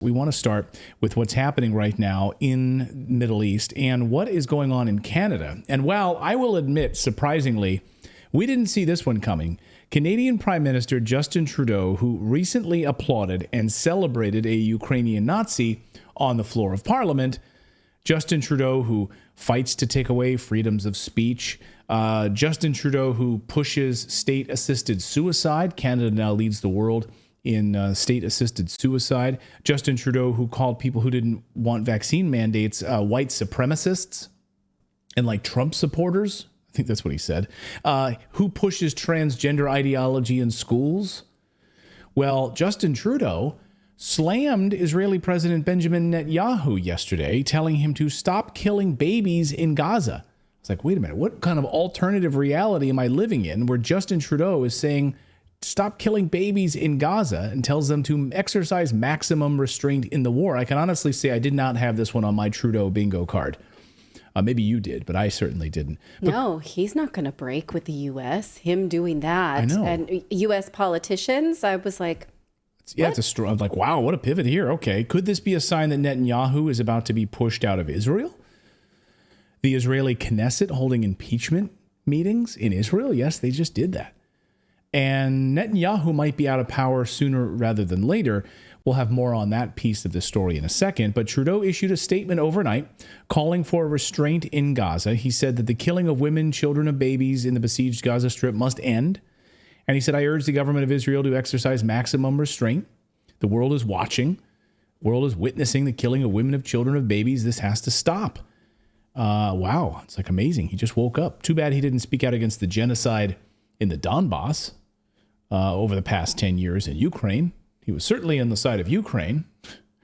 We want to start with what's happening right now in Middle East and what is going on in Canada. And while I will admit, surprisingly, we didn't see this one coming, Canadian Prime Minister Justin Trudeau, who recently applauded and celebrated a Ukrainian Nazi on the floor of Parliament, Justin Trudeau, who fights to take away freedoms of speech, Justin Trudeau, who pushes state-assisted suicide. Canada now leads the world in state-assisted suicide. Justin Trudeau, who called people who didn't want vaccine mandates white supremacists and like Trump supporters. I think that's what he said. Who pushes transgender ideology in schools? Well, Justin Trudeau slammed Israeli President Benjamin Netanyahu yesterday, telling him to stop killing babies in Gaza. It's like, wait a minute, what kind of alternative reality am I living in where Justin Trudeau is saying stop killing babies in Gaza and tells them to exercise maximum restraint in the war? I can honestly say I did not have this one on my Trudeau bingo card. Maybe you did, but I certainly didn't. But no, he's not going to break with the U.S., him doing that. I know. And U.S. politicians, I was like, yeah, it's a strong, like, wow, what a pivot here. Okay. Could this be a sign that Netanyahu is about to be pushed out of Israel? The Israeli Knesset holding impeachment meetings in Israel? Yes, they just did that. And Netanyahu might be out of power sooner rather than later. We'll have more on that piece of the story in a second. But Trudeau issued a statement overnight calling for restraint in Gaza. He said that the killing of women, children, and babies in the besieged Gaza Strip must end. And he said, I urge the government of Israel to exercise maximum restraint. The world is watching. The world is witnessing the killing of women, of children, of babies. This has to stop. Wow. It's like amazing. He just woke up. Too bad he didn't speak out against the genocide in the Donbass over the past 10 years in Ukraine. He was certainly on the side of Ukraine,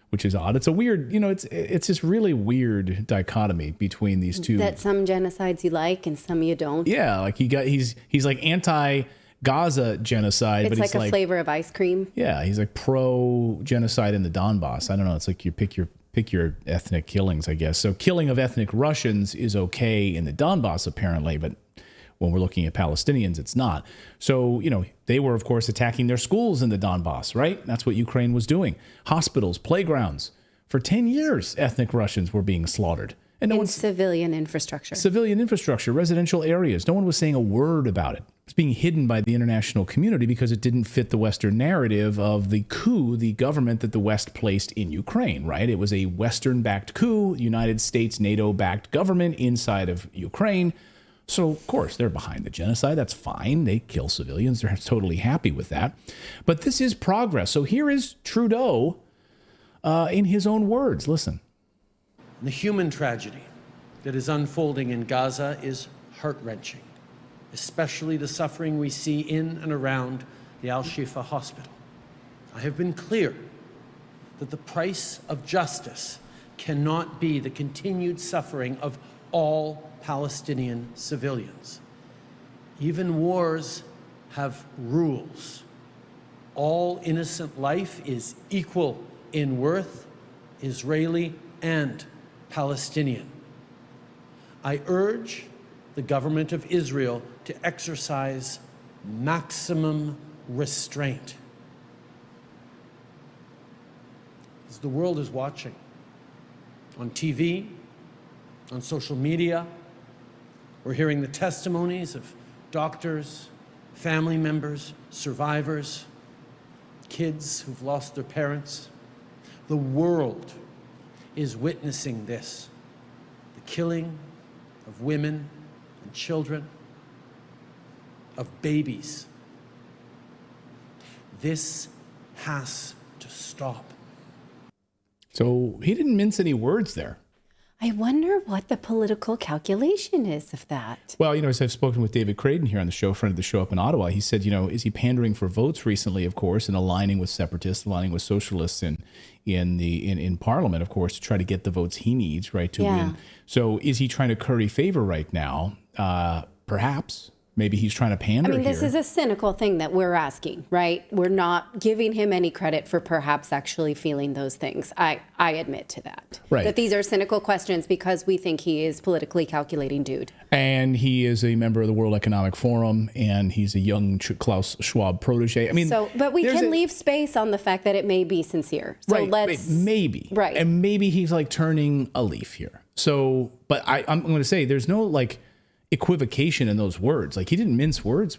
which is odd. It's a weird, it's this really weird dichotomy between these two. That some genocides you like and some you don't. Yeah, like he's like anti-Gaza genocide. It's but like a flavor of ice cream. Yeah, he's like pro-genocide in the Donbass. I don't know. It's like you pick your ethnic killings, I guess. So killing of ethnic Russians is okay in the Donbass, apparently, but when we're looking at Palestinians, it's not. So, they were, of course, attacking their schools in the Donbass, right? That's what Ukraine was doing. Hospitals, playgrounds. For 10 years, ethnic Russians were being slaughtered. And civilian infrastructure. Civilian infrastructure, residential areas. No one was saying a word about it. It's being hidden by the international community because it didn't fit the Western narrative of the coup, the government that the West placed in Ukraine, right? It was a Western-backed coup, United States, NATO-backed government inside of Ukraine. So, of course, they're behind the genocide. That's fine. They kill civilians. They're totally happy with that. But this is progress. So here is Trudeau in his own words. Listen. The human tragedy that is unfolding in Gaza is heart-wrenching, especially the suffering we see in and around the Al-Shifa hospital. I have been clear that the price of justice cannot be the continued suffering of all Palestinian civilians. Even wars have rules. All innocent life is equal in worth, Israeli and Palestinian. I urge the government of Israel to exercise maximum restraint. As the world is watching, on TV, on social media, we're hearing the testimonies of doctors, family members, survivors, kids who've lost their parents. The world is witnessing this, the killing of women and children, of babies. This has to stop. So he didn't mince any words there. I wonder what the political calculation is of that. Well, as I've spoken with David Creighton here on the show, friend of the show up in Ottawa, he said, is he pandering for votes recently, of course, and aligning with separatists, aligning with socialists in Parliament, of course, to try to get the votes he needs, right, to win. So is he trying to curry favor right now? Perhaps. Maybe he's trying to pander I mean, this here. is a cynical thing that we're asking, right? We're not giving him any credit for perhaps actually feeling those things. I admit to that. Right. That these are cynical questions because we think he is politically calculating dude. And he is a member of the World Economic Forum, and he's a young Klaus Schwab protege. I mean, but we can leave space on the fact that it may be sincere. So let's maybe. Right. And maybe he's like turning a leaf here. So, but I'm going to say there's no like equivocation in those words. Like he didn't mince words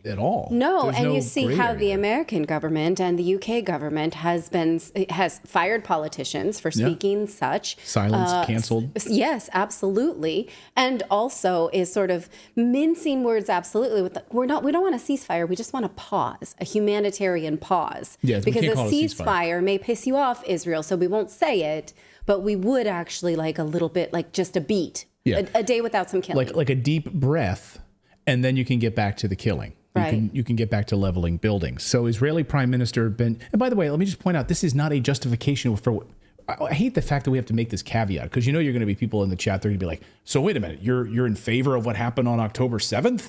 at all. No, There's and no you see gray how area the there. American government and the UK government has fired politicians for speaking such. Silence canceled. Yes, absolutely, and also is sort of mincing words. Absolutely, we don't want a ceasefire. We just want a pause, a humanitarian pause. Yes, we because can't a call it a ceasefire. ceasefire may piss you off, Israel. So we won't say it, but we would actually like a little bit, like just a beat, a day without some killing, like a deep breath, and then you can get back to the killing. Right. You can get back to leveling buildings. So Israeli Prime Minister Ben, and by the way, let me just point out, this is not a justification for. I hate the fact that we have to make this caveat because you're going to be people in the chat. They're going to be like, so wait a minute, you're in favor of what happened on October 7th?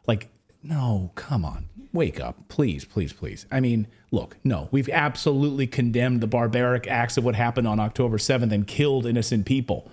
Like, no, come on, wake up, please, please, please. I mean, look, no, we've absolutely condemned the barbaric acts of what happened on October 7th and killed innocent people.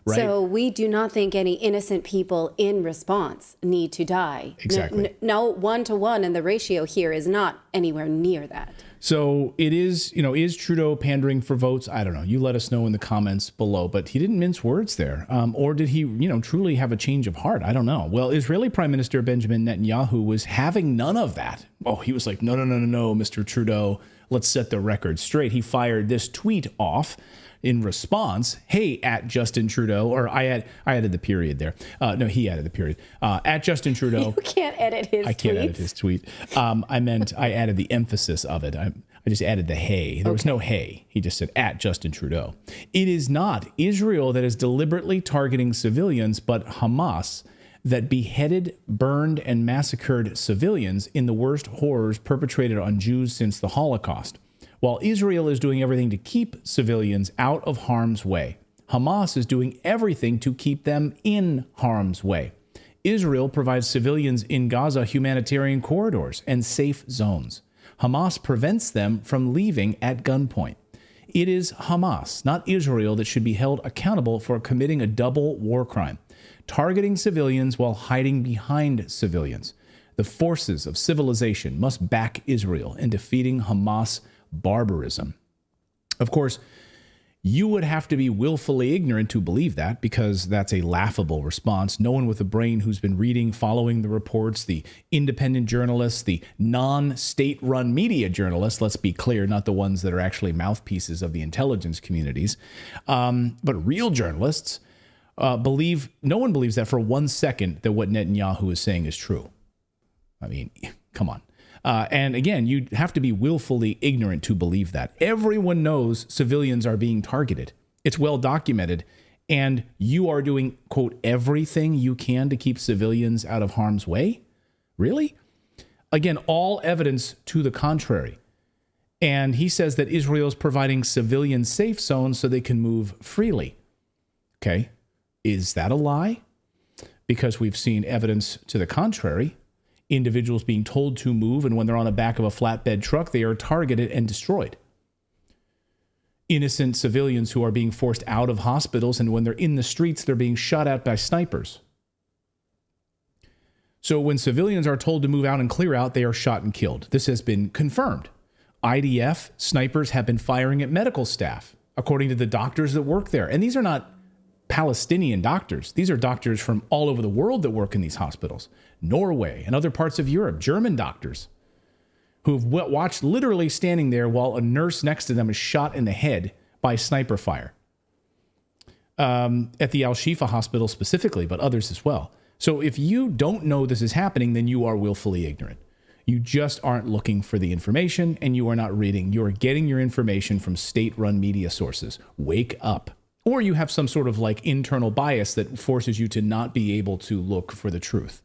Right? So we do not think any innocent people in response need to die. Exactly. No, 1-to-1, and the ratio here is not anywhere near that. So it is, is Trudeau pandering for votes? I don't know. You let us know in the comments below, but he didn't mince words there. Or did he, truly have a change of heart? I don't know. Well, Israeli Prime Minister Benjamin Netanyahu was having none of that. Oh, he was like, no, Mr. Trudeau, let's set the record straight. He fired this tweet off in response. Hey, at Justin Trudeau, or I added the period there. No, he added the period. At Justin Trudeau. You can't edit his tweets. I can't edit his tweet. I meant I added the emphasis of it. I just added the hey. There was no hey. He just said at Justin Trudeau. It is not Israel that is deliberately targeting civilians, but Hamas that beheaded, burned, and massacred civilians in the worst horrors perpetrated on Jews since the Holocaust. While Israel is doing everything to keep civilians out of harm's way, Hamas is doing everything to keep them in harm's way. Israel provides civilians in Gaza humanitarian corridors and safe zones. Hamas prevents them from leaving at gunpoint. It is Hamas, not Israel, that should be held accountable for committing a double war crime, targeting civilians while hiding behind civilians. The forces of civilization must back Israel in defeating Hamas barbarism. Of course, you would have to be willfully ignorant to believe that, because that's a laughable response. No one with a brain who's been reading, following the reports, the independent journalists, the non-state-run media journalists, let's be clear, not the ones that are actually mouthpieces of the intelligence communities, but real journalists no one believes that for 1 second that what Netanyahu is saying is true. I mean, come on. And again, you have to be willfully ignorant to believe that. Everyone knows civilians are being targeted. It's well documented. And you are doing, quote, everything you can to keep civilians out of harm's way? Really? Again, all evidence to the contrary. And he says that Israel is providing civilian safe zones so they can move freely. Okay. Is that a lie? Because we've seen evidence to the contrary. Individuals being told to move, and when they're on the back of a flatbed truck, they are targeted and destroyed. Innocent civilians who are being forced out of hospitals, and when they're in the streets, they're being shot at by snipers. So when civilians are told to move out and clear out, they are shot and killed. This has been confirmed. IDF snipers have been firing at medical staff, according to the doctors that work there. And these are not Palestinian doctors. These are doctors from all over the world that work in these hospitals. Norway and other parts of Europe, German doctors who've watched literally standing there while a nurse next to them is shot in the head by sniper fire. At the Al-Shifa hospital specifically, but others as well. So if you don't know this is happening, then you are willfully ignorant. You just aren't looking for the information, and you are not reading. You are getting your information from state-run media sources. Wake up. Or you have some sort of like internal bias that forces you to not be able to look for the truth.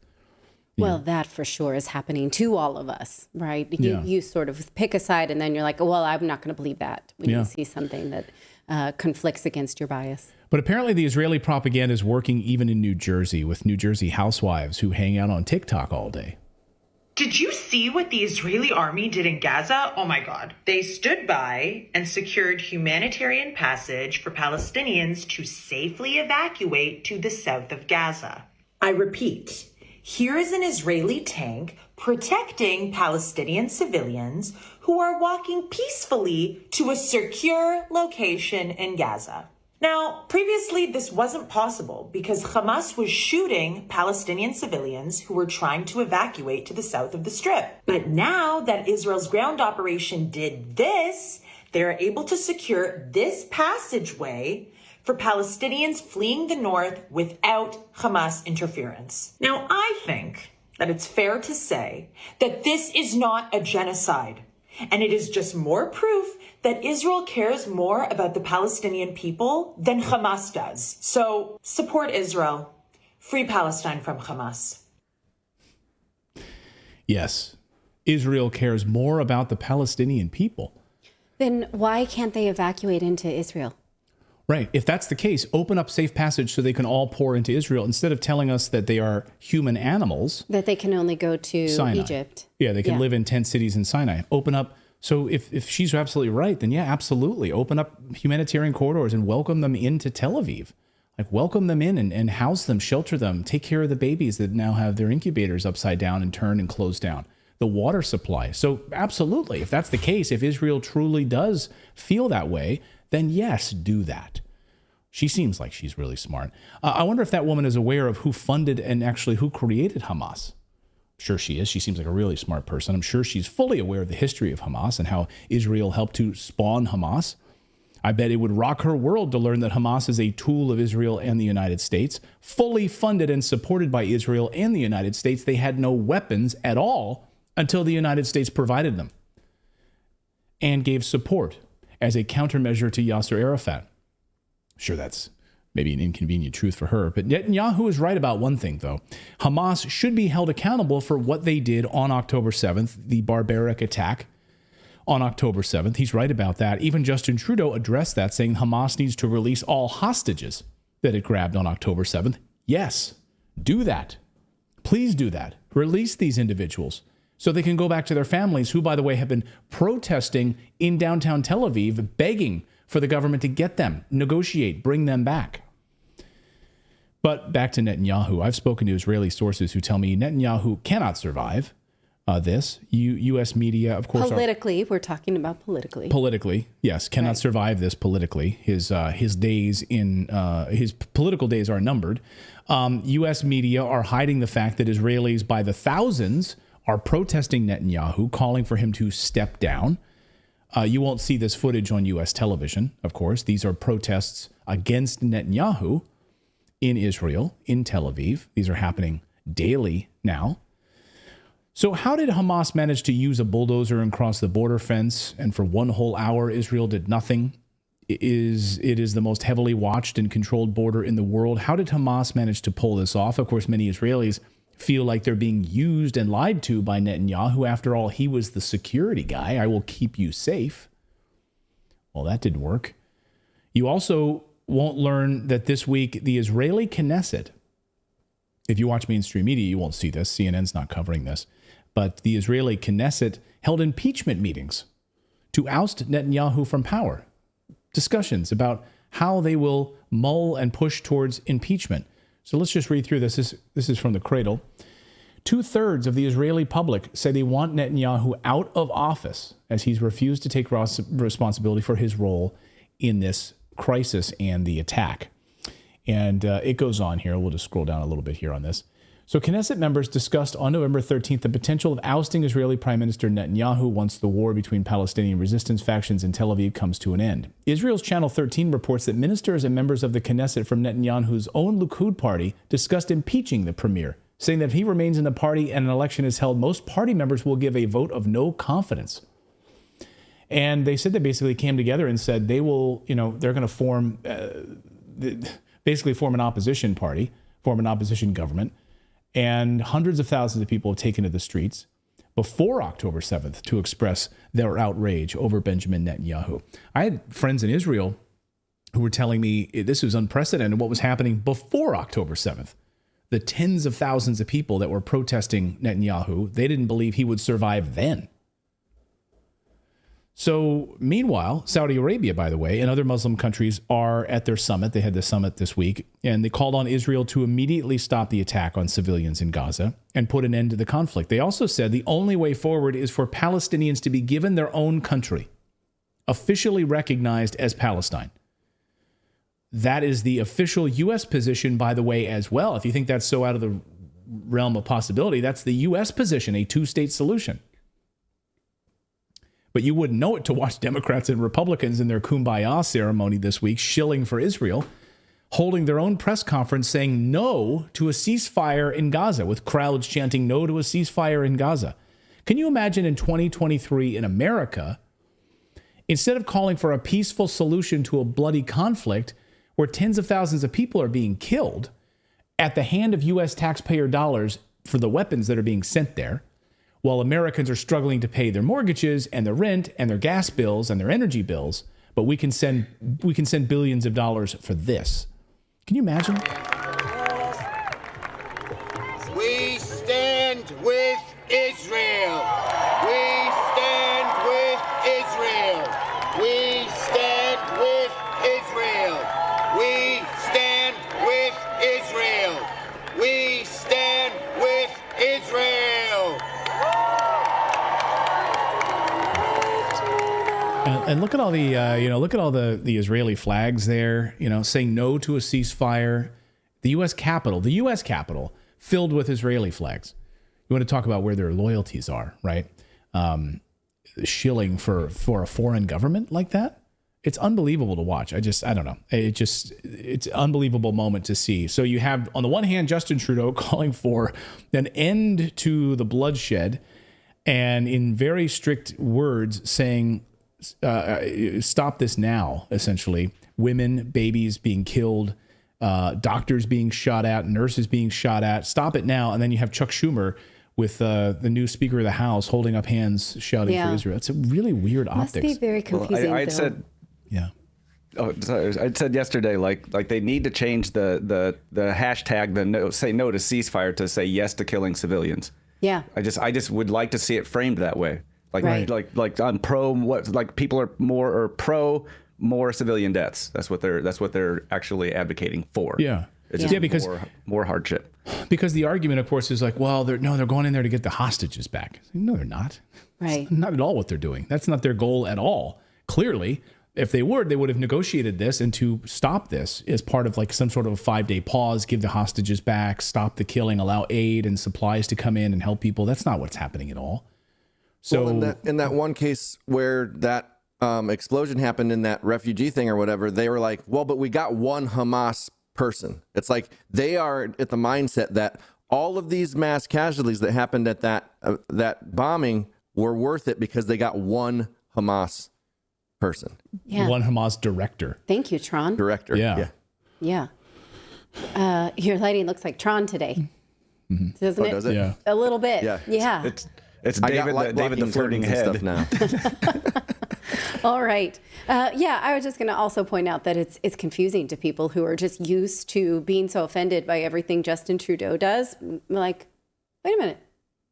Well, that for sure is happening to all of us, right? Yeah. You sort of pick a side and then you're like, well, I'm not going to believe that when you see something that conflicts against your bias. But apparently the Israeli propaganda is working even in New Jersey with New Jersey housewives who hang out on TikTok all day. Did you see what the Israeli army did in Gaza? Oh my God. They stood by and secured humanitarian passage for Palestinians to safely evacuate to the south of Gaza. I repeat, here is an Israeli tank protecting Palestinian civilians who are walking peacefully to a secure location in Gaza. Now, previously, this wasn't possible because Hamas was shooting Palestinian civilians who were trying to evacuate to the south of the Strip. But now that Israel's ground operation did this, they're able to secure this passageway for Palestinians fleeing the north without Hamas interference. Now, I think that it's fair to say that this is not a genocide. And it is just more proof that Israel cares more about the Palestinian people than Hamas does. So support Israel. Free Palestine from Hamas. Yes, Israel cares more about the Palestinian people. Then why can't they evacuate into Israel? Right. If that's the case, open up safe passage so they can all pour into Israel instead of telling us that they are human animals. That they can only go to Sinai. Egypt. Yeah, they can live in 10 cities in Sinai. Open up. So if she's absolutely right, then yeah, absolutely. Open up humanitarian corridors and welcome them into Tel Aviv. Like welcome them in and house them, shelter them, take care of the babies that now have their incubators upside down and turned and closed down. The water supply. So absolutely, if that's the case, if Israel truly does feel that way, then yes, do that. She seems like she's really smart. I wonder if that woman is aware of who funded and actually who created Hamas. Sure she is. She seems like a really smart person. I'm sure she's fully aware of the history of Hamas and how Israel helped to spawn Hamas. I bet it would rock her world to learn that Hamas is a tool of Israel and the United States, fully funded and supported by Israel and the United States. They had no weapons at all until the United States provided them and gave support as a countermeasure to Yasser Arafat. Sure, that's maybe an inconvenient truth for her. But Netanyahu is right about one thing, though. Hamas should be held accountable for what they did on October 7th, the barbaric attack on October 7th. He's right about that. Even Justin Trudeau addressed that, saying Hamas needs to release all hostages that it grabbed on October 7th. Yes, do that. Please do that. Release these individuals so they can go back to their families, who, by the way, have been protesting in downtown Tel Aviv, begging for the government to get them, negotiate, bring them back. But back to Netanyahu. I've spoken to Israeli sources who tell me Netanyahu cannot survive this. U.S. media, of course. Politically, we're talking about politically. Politically, yes, cannot survive this politically. His days in his political days are numbered. U.S. media are hiding the fact that Israelis by the thousands are protesting Netanyahu, calling for him to step down. You won't see this footage on U.S. television, of course. These are protests against Netanyahu in Israel, in Tel Aviv. These are happening daily now. So how did Hamas manage to use a bulldozer and cross the border fence, and for one whole hour Israel did nothing? It is the most heavily watched and controlled border in the world. How did Hamas manage to pull this off? Of course, many Israelis feel like they're being used and lied to by Netanyahu. After all, he was the security guy. I will keep you safe. Well, that didn't work. You also won't learn that this week, the Israeli Knesset, if you watch mainstream media, you won't see this. CNN's not covering this. But the Israeli Knesset held impeachment meetings to oust Netanyahu from power. Discussions about how they will mull and push towards impeachment. So let's just read through this. This is from the Cradle. 2/3 of the Israeli public say they want Netanyahu out of office as he's refused to take responsibility for his role in this crisis and the attack. And it goes on here. We'll just scroll down a little bit here on this. So Knesset members discussed on November 13th the potential of ousting Israeli Prime Minister Netanyahu once the war between Palestinian resistance factions in Tel Aviv comes to an end. Israel's Channel 13 reports that ministers and members of the Knesset from Netanyahu's own Likud party discussed impeaching the premier, saying that if he remains in the party and an election is held, most party members will give a vote of no confidence. And they said they basically came together and said they will, they're going to form, basically form an opposition party, form an opposition government. And hundreds of thousands of people have taken to the streets before October 7th to express their outrage over Benjamin Netanyahu. I had friends in Israel who were telling me this was unprecedented, what was happening before October 7th. The tens of thousands of people that were protesting Netanyahu, they didn't believe he would survive then. So meanwhile, Saudi Arabia, by the way, and other Muslim countries are at their summit. They had the summit this week, and they called on Israel to immediately stop the attack on civilians in Gaza and put an end to the conflict. They also said the only way forward is for Palestinians to be given their own country, officially recognized as Palestine. That is the official U.S. position, by the way, as well. If you think that's so out of the realm of possibility, that's the U.S. position, a two-state solution. But you wouldn't know it to watch Democrats and Republicans in their Kumbaya ceremony this week, shilling for Israel, holding their own press conference saying no to a ceasefire in Gaza, with crowds chanting no to a ceasefire in Gaza. Can you imagine in 2023 in America, instead of calling for a peaceful solution to a bloody conflict where tens of thousands of people are being killed at the hand of U.S. taxpayer dollars for the weapons that are being sent there, while Americans are struggling to pay their mortgages and their rent and their gas bills and their energy bills, but we can send billions of dollars for this. Can you imagine? We stand with Israel. We stand with Israel. We stand with Israel. We stand with Israel. We stand with Israel. And look at all the Israeli flags there, saying no to a ceasefire. The U.S. Capitol filled with Israeli flags. You want to talk about where their loyalties are, right? Shilling for a foreign government like that. It's unbelievable to watch. I don't know. It's an unbelievable moment to see. So you have, on the one hand, Justin Trudeau calling for an end to the bloodshed and in very strict words saying, stop this now, essentially. Women, babies being killed, doctors being shot at, nurses being shot at. Stop it now. And then you have Chuck Schumer with the new Speaker of the House holding up hands, shouting for Israel. It's a really weird optics. Must be very confusing. Well, I said, yeah. Oh, sorry. I said yesterday, like they need to change the hashtag, say no to ceasefire to say yes to killing civilians. Yeah. I just would like to see it framed that way. Like on people are pro more civilian deaths. That's what they're actually advocating for. Yeah. It's just because more hardship. Because the argument, of course, is like, well, they're going in there to get the hostages back. No, they're not. Right. That's not at all what they're doing. That's not their goal at all. Clearly, if they would have negotiated this and to stop this as part of like some sort of a 5-day pause, give the hostages back, stop the killing, allow aid and supplies to come in and help people. That's not what's happening at all. So in that one case where that explosion happened in that refugee thing or whatever, they were like, well, but we got one Hamas person. It's like they are at the mindset that all of these mass casualties that happened at that bombing were worth it because they got one Hamas person. Yeah. One Hamas director. Thank you, Tron. Director. Yeah. Your lighting looks like Tron today. Mm-hmm. Doesn't it? Does it? Yeah. A little bit. Yeah. It's David the flirting head. Now. All right. I was just going to also point out that it's confusing to people who are just used to being so offended by everything Justin Trudeau does. Like, wait a minute.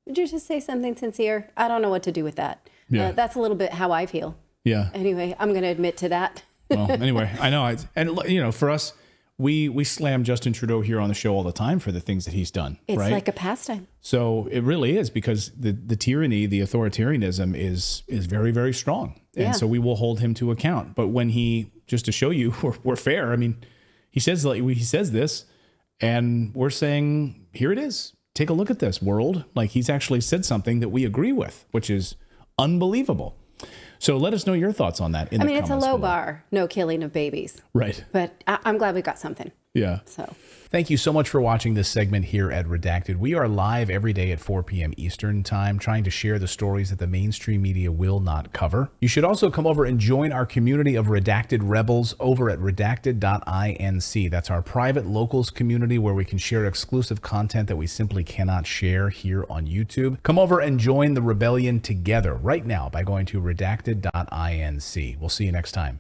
Did you just say something sincere? I don't know what to do with that. Yeah. That's a little bit how I feel. Yeah. Anyway, I'm going to admit to that. Well, anyway, I know. And for us, we slam Justin Trudeau here on the show all the time for the things that he's done. It's right? like a pastime. So it really is, because the tyranny, the authoritarianism is very, very strong. And so we will hold him to account. But when just to show you we're fair, I mean, he says this and we're saying, here it is. Take a look at this, world. Like, he's actually said something that we agree with, which is unbelievable. So let us know your thoughts on that. It's a low bar, no killing of babies. Right. But I'm glad we got something. Yeah. So. Thank you so much for watching this segment here at Redacted. We are live every day at 4 p.m. Eastern Time, trying to share the stories that the mainstream media will not cover. You should also come over and join our community of Redacted Rebels over at redacted.inc. That's our private locals community where we can share exclusive content that we simply cannot share here on YouTube. Come over and join the rebellion together right now by going to redacted.inc. We'll see you next time.